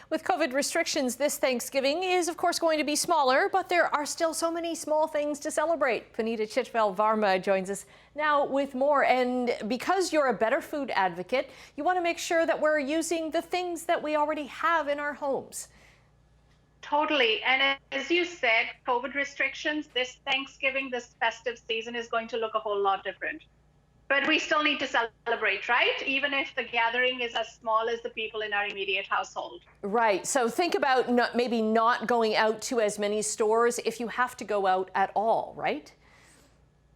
With COVID restrictions, this Thanksgiving is, of course, going to be smaller, but there are still so many small things to celebrate. Chhitwal-Varma joins us now with more. And because you're a better food advocate, you want to make sure that we're using the things that we already have in our homes. Totally. And as you said, COVID restrictions, this Thanksgiving, this festive season is going to look a whole lot different. But we still need to celebrate, right? Even if the gathering is as small as the people in our immediate household. Right. So think about maybe not going out to as many stores if you have to go out at all, right?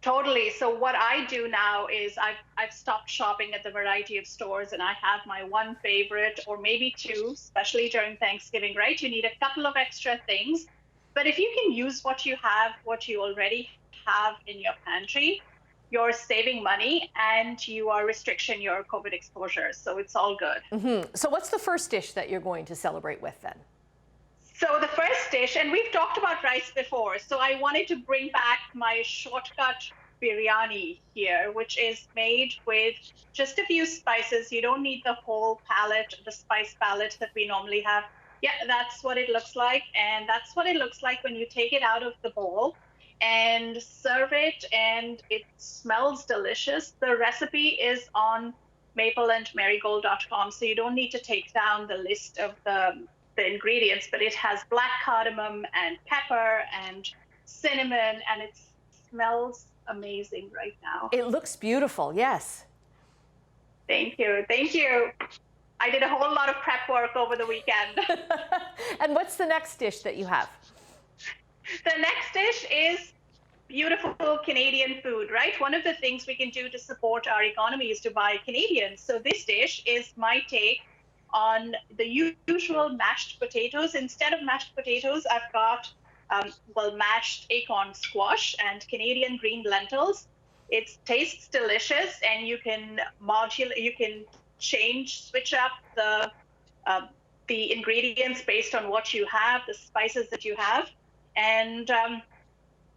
Totally. So what I do now is I've stopped shopping at the variety of stores, and I have my one favorite or maybe two, especially during Thanksgiving, right? You need a couple of extra things. But if you can use what you have, what you already have in your pantry, you're saving money and you are restricting your COVID exposure. So it's all good. So what's the first dish that you're going to celebrate with then? So the first dish, and we've talked about rice before, so I wanted to bring back my shortcut biryani here, which is made with just a few spices. You don't need the whole palette, the spice palette that we normally have. Yeah, that's what it looks like. And that's what it looks like when you take it out of the bowl and serve it, and it smells delicious. The recipe is on mapleandmarigold.com, so you don't need to take down the list of the ingredients, but it has black cardamom and pepper and cinnamon, and it smells amazing right now. It looks beautiful, yes. Thank you. Thank you. I did a whole lot of prep work over the weekend. And what's the next dish that you have? The next dish is beautiful Canadian food, right? One of the things we can do to support our economy is to buy Canadian. So this dish is my take on the usual mashed potatoes. Instead of mashed potatoes, I've got mashed acorn squash and Canadian green lentils. It tastes delicious, and you can switch up the ingredients based on what you have, the spices that you have. And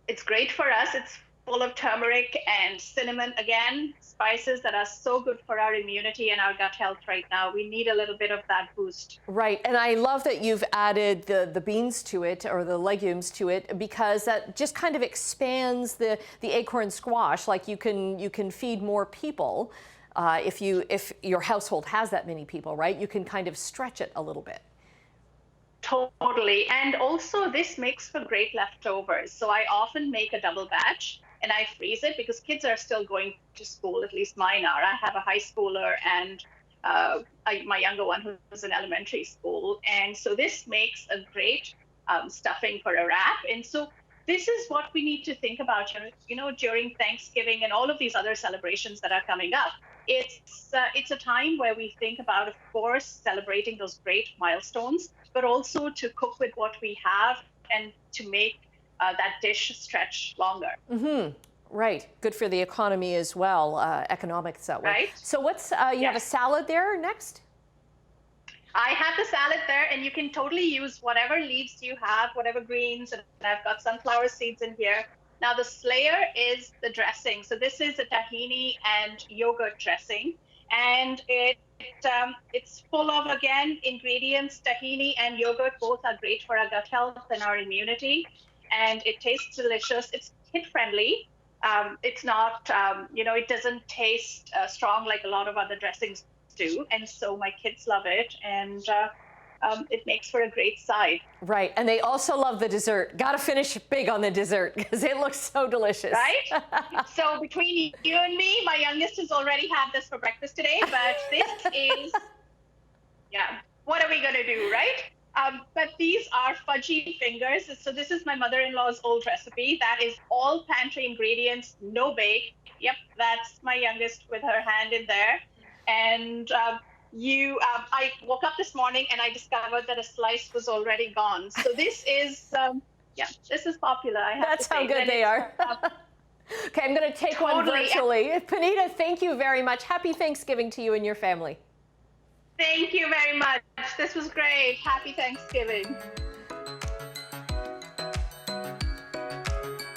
it's great for us. It's full of turmeric and cinnamon, again, spices that are so good for our immunity and our gut health right now. We need a little bit of that boost. Right, and I love that you've added the beans to it, or the legumes to it, because that just kind of expands the acorn squash. Like you can feed more people if your household has that many people, right? You can kind of stretch it a little bit. Totally. And also this makes for great leftovers. So I often make a double batch and I freeze it because kids are still going to school, at least mine are. I have a high schooler and my younger one who's in elementary school. And so this makes a great stuffing for a wrap. And so this is what we need to think about, during Thanksgiving and all of these other celebrations that are coming up. It's a time where we think about, of course, celebrating those great milestones, but also to cook with what we have and to make that dish stretch longer. Right. Good for the economy as well, economics that way. Right. So what's, you have a salad there next? I have the salad there, and you can totally use whatever leaves you have, whatever greens, and I've got sunflower seeds in here. Now the slayer is the dressing. So this is a tahini and yogurt dressing, and it's full of, again, ingredients. Tahini and yogurt both are great for our gut health and our immunity, and it tastes delicious. It's kid friendly. It's not, it doesn't taste strong like a lot of other dressings do, and so my kids love it, and it makes for a great side. Right, and they also love the dessert. Got to finish big on the dessert because it looks so delicious. Right? So between you and me, my youngest has already had this for breakfast today, but this is, what are we going to do, right? But these are fudgy fingers. So this is my mother-in-law's old recipe. That is all pantry ingredients, no bake. Yep, that's my youngest with her hand in there. And I woke up this morning and I discovered that a slice was already gone. So this is, this is popular. That's how good they are. Okay, I'm going to take one virtually. Puneeta, thank you very much. Happy Thanksgiving to you and your family. Thank you very much. This was great. Happy Thanksgiving.